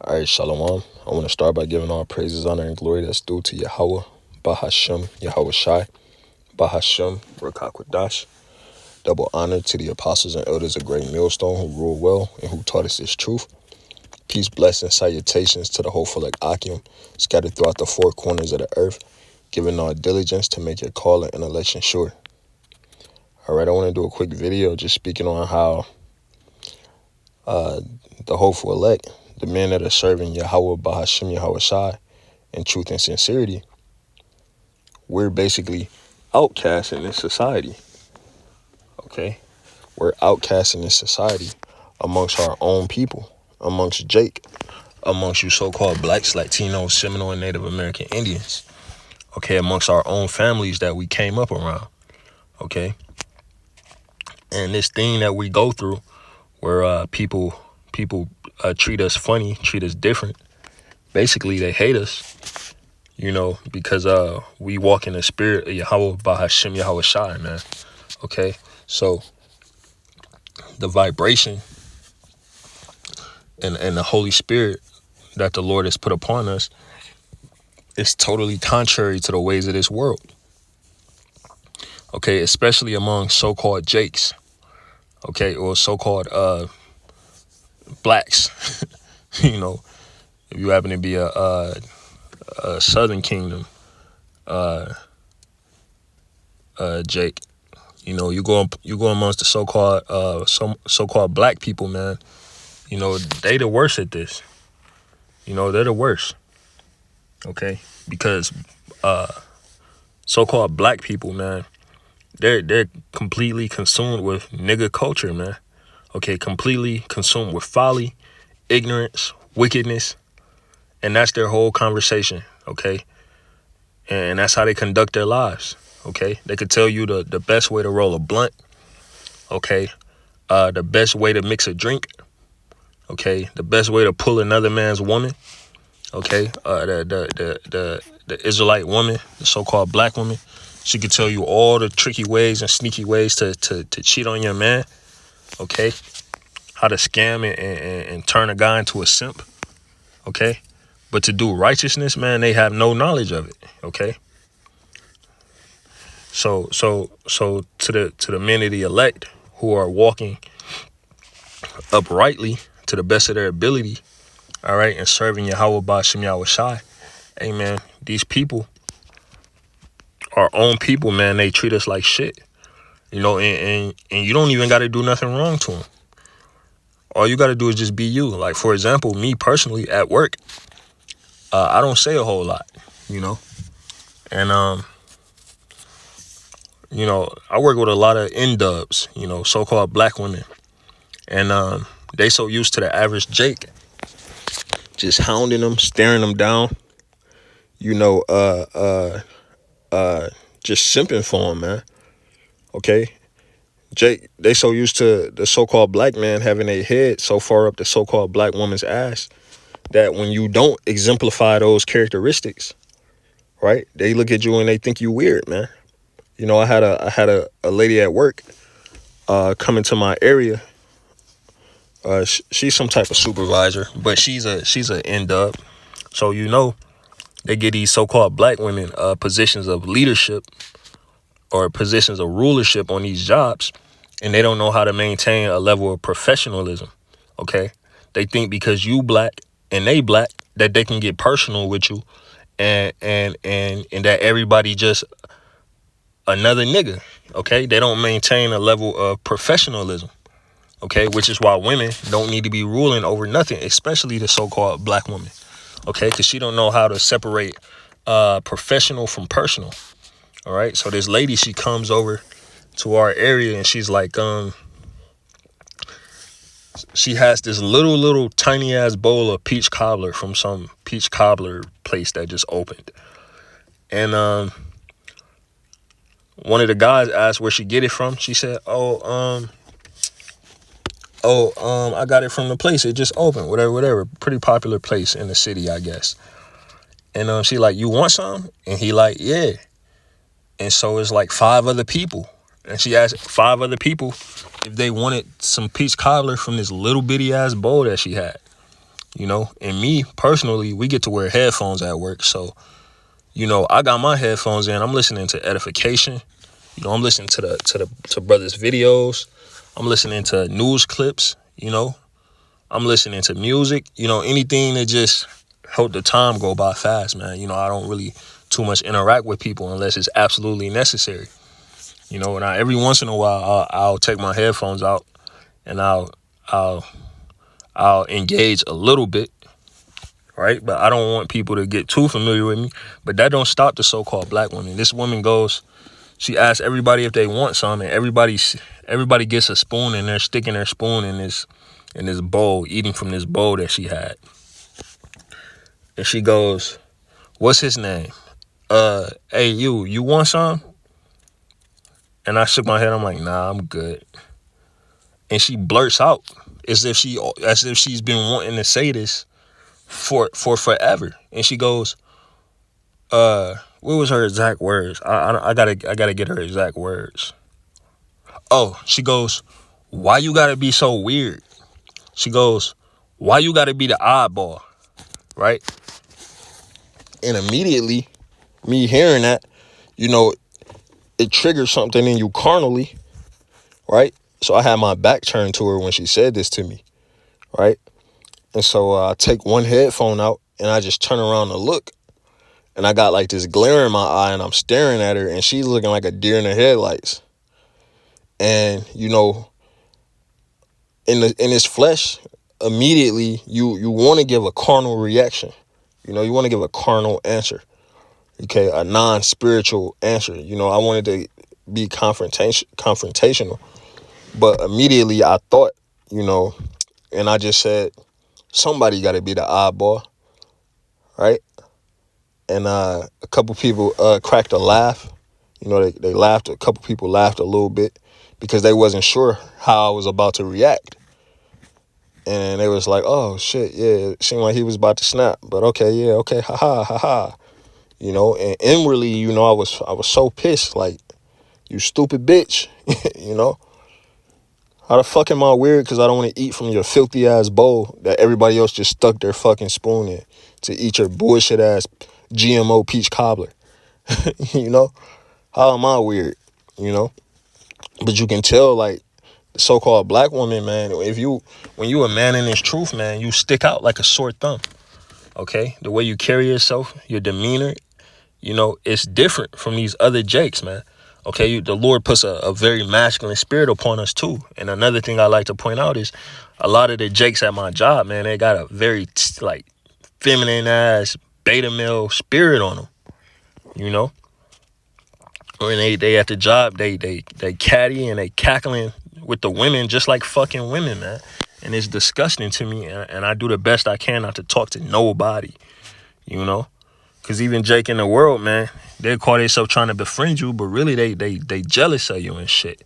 All right, Shalom. I want to start by giving all praises, honor, and glory that's due to Yahweh, Bahashem, Yahweh Shai, Bahashem, Rakakwadash. Double honor to the apostles and elders of Great Millstone who ruled well and who taught us this truth. Peace, blessings, salutations to the hopeful like Akim, scattered throughout the four corners of the earth, giving all diligence to make your call and election sure. All right, I want to do a quick video just speaking on how the hopeful elect, the men that are serving Yahweh, Bahashem, Yahweh Shai, in truth and sincerity, we're basically outcasts in this society, okay? We're outcasts in this society amongst our own people, amongst Jake, amongst you so-called blacks, Latinos, Seminole, and Native American Indians, okay? Amongst our own families that we came up around, okay? And this thing that we go through where people treat us funny, treat us different. Basically, they hate us, because we walk in the spirit of Yahweh, Bahashem, Yahweh Shai, man. Okay? So, the vibration and the Holy Spirit that the Lord has put upon us is totally contrary to the ways of this world. Okay? Especially among so-called Jakes. Okay? Or so-called blacks. If you happen to be a Southern Kingdom Jake, you go amongst the so-called black people, man. They the worst at this. They're the worst. Okay, because so-called black people, man, they're completely consumed with nigga culture, man. Okay, completely consumed with folly, ignorance, wickedness. And that's their whole conversation, okay? And that's how they conduct their lives, okay? They could tell you the best way to roll a blunt, okay? The best way to mix a drink, okay? The best way to pull another man's woman, okay? The Israelite woman, the so-called black woman, she could tell you all the tricky ways and sneaky ways to cheat on your man, okay? How to scam and turn a guy into a simp, okay? But to do righteousness, man, they have no knowledge of it. Okay. So to the men of the elect who are walking uprightly to the best of their ability, all right, and serving Yahweh Ba'Shem Yahweh Shai, hey man, these people, our own people, man, they treat us like shit. And you don't even got to do nothing wrong to them. All you got to do is just be you. Like, for example, me personally at work, I don't say a whole lot, and, I work with a lot of N-dubs, so-called black women, and they so used to the average Jake, just hounding them, staring them down, just simping for them, man, okay? Jake, they so used to the so-called black man having a head so far up the so-called black woman's ass that when you don't exemplify those characteristics, right, they look at you and they think you weird, man. I had a lady at work come into my area. She's some type of supervisor, but she's a N-dub. So they get these so-called black women positions of leadership or positions of rulership on these jobs, and they don't know how to maintain a level of professionalism. Okay, they think because you black and they black that they can get personal with you, and that everybody just another nigga. Okay, they don't maintain a level of professionalism. Okay, which is why women don't need to be ruling over nothing, especially the so-called black woman. Okay, because she don't know how to separate professional from personal. All right, so this lady, she comes over to our area and she's like, she has this little tiny ass bowl of peach cobbler from some peach cobbler place that just opened. And one of the guys asked where she get it from. She said, I got it from the place. It just opened, whatever. Pretty popular place in the city, I guess. And she like, you want some? And he like, yeah. And so it's like 5 other people. And she asked 5 other people if they wanted some peach cobbler from this little bitty ass bowl that she had. And me personally, we get to wear headphones at work. So, I got my headphones in. I'm listening to edification. I'm listening to brothers' videos. I'm listening to news clips. I'm listening to music. Anything that just help the time go by fast, man. I don't really too much interact with people unless it's absolutely necessary. And every once in a while, I'll take my headphones out and I'll engage a little bit, right? But I don't want people to get too familiar with me. But that don't stop the so-called black woman. This woman goes, she asks everybody if they want some, and everybody gets a spoon, and they're sticking their spoon in this bowl, eating from this bowl that she had. And she goes, "What's his name? Hey, you want some?" And I shook my head. I'm like, "Nah, I'm good." And she blurts out as if she's been wanting to say this for forever. And she goes, what was her exact words? I gotta get her exact words. Oh, she goes, "Why you gotta be so weird?" She goes, "Why you gotta be the oddball?" Right? And immediately, me hearing that, it triggers something in you carnally, right? So I had my back turned to her when she said this to me, right? And so I take one headphone out and I just turn around to look. And I got like this glare in my eye and I'm staring at her and she's looking like a deer in the headlights. And, in this flesh, immediately you want to give a carnal reaction. You want to give a carnal answer. Okay, a non-spiritual answer. I wanted to be confrontational. But immediately I thought, and I just said, somebody got to be the oddball, right? And a couple people cracked a laugh. They laughed. A couple people laughed a little bit because they wasn't sure how I was about to react. And they was like, "Oh, shit, yeah, it seemed like he was about to snap. But okay, yeah, okay, ha-ha, ha-ha." And inwardly, I was so pissed, like, "You stupid bitch," How the fuck am I weird because I don't want to eat from your filthy ass bowl that everybody else just stuck their fucking spoon in to eat your bullshit ass GMO peach cobbler? How am I weird? But you can tell, like, the so-called black woman, man, when you a man in this truth, man, you stick out like a sore thumb. Okay? The way you carry yourself, your demeanor, it's different from these other jakes, man. Okay, the Lord puts a very masculine spirit upon us too. And another thing I like to point out is a lot of the jakes at my job, man, they got a very feminine ass beta male spirit on them. When they at the job, they catty and they cackling with the women just like fucking women, man. And it's disgusting to me. And I do the best I can not to talk to nobody, Because even Jake in the world, man, they call themselves trying to befriend you, but really they jealous of you and shit.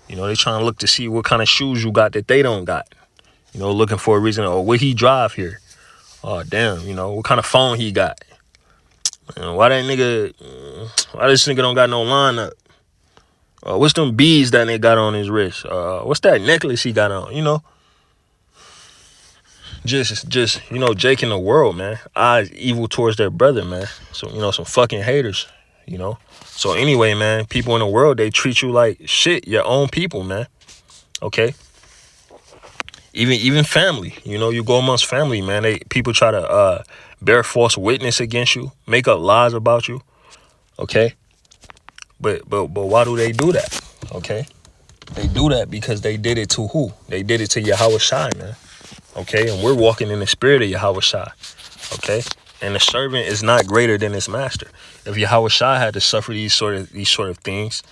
They trying to look to see what kind of shoes you got that they don't got. Looking for a reason. Or what he drive here. Oh, damn, what kind of phone he got. Why this nigga don't got no lineup? What's them beads that nigga got on his wrist? What's that necklace he got on? Just Jake in the world, man. Eyes evil towards their brother, man. So, some fucking haters, So anyway, man, people in the world, they treat you like shit, your own people, man. Okay? Even family, you go amongst family, man. People try to bear false witness against you, make up lies about you. Okay? But why do they do that? Okay? They do that because they did it to who? They did it to Yahweh Shai, man. Okay? And we're walking in the spirit of Yahweh Shai. Okay? And the servant is not greater than his master. If Yahweh Shai had to suffer these sort of things,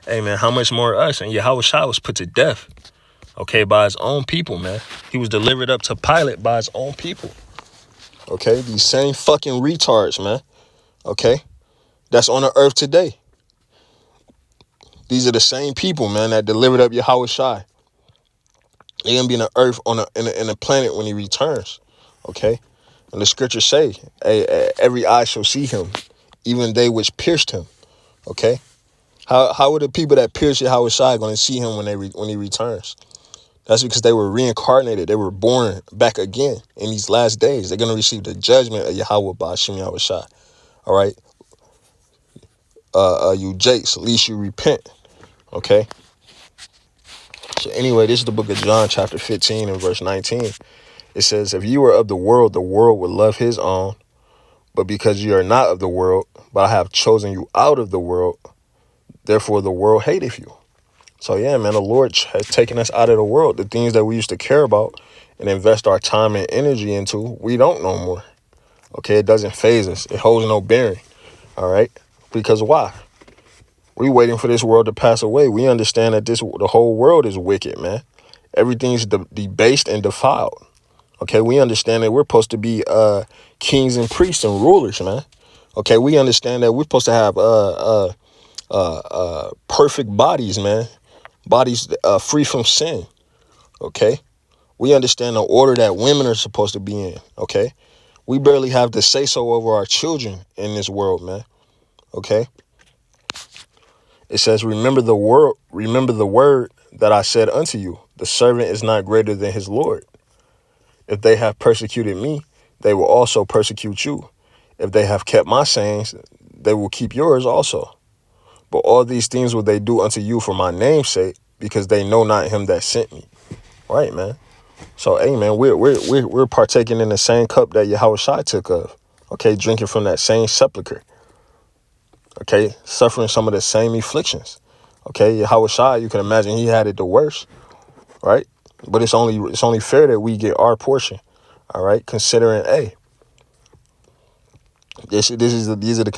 hey, man, how much more us? And Yahweh Shai was put to death, okay, by his own people, man. He was delivered up to Pilate by his own people. Okay? These same fucking retards, man. Okay? That's on the earth today. These are the same people, man, that delivered up Yahweh Shai. They're going to be in the earth in a planet when he returns. Okay? And the scriptures say, every eye shall see him, even they which pierced him. Okay? How are the people that pierced Yahweh Shai going to see him when he returns? That's because they were reincarnated. They were born back again in these last days. They're going to receive the judgment of Yahweh Ba'ashim Yahweh Shai. All right. You Jakes, at least you repent. Okay. So anyway, this is the book of John, chapter 15 and verse 19. It says, if you were of the world would love his own. But because you are not of the world, but I have chosen you out of the world, therefore the world hateth you. So yeah, man, the Lord has taken us out of the world. The things that we used to care about and invest our time and energy into, we don't no more. Okay, it doesn't phase us. It holds no bearing. All right, because why? We waiting for this world to pass away. We understand that the whole world is wicked, man. Everything's debased and defiled. Okay, we understand that we're supposed to be kings and priests and rulers, man. Okay, we understand that we're supposed to have perfect bodies, man. Bodies free from sin. Okay, we understand the order that women are supposed to be in. Okay, we barely have to say so over our children in this world, man. Okay, it says, remember the word that I said unto you. The servant is not greater than his Lord. If they have persecuted me, they will also persecute you. If they have kept my sayings, they will keep yours also. But all these things will they do unto you for my name's sake, because they know not him that sent me. Right, man. So, hey, man, we're partaking in the same cup that Yahweh Shai took of. Okay, drinking from that same sepulcher. Okay, suffering some of the same afflictions. Okay, Yahweh Shai, you can imagine he had it the worst, right? But it's only fair that we get our portion. All right, considering, hey, these are the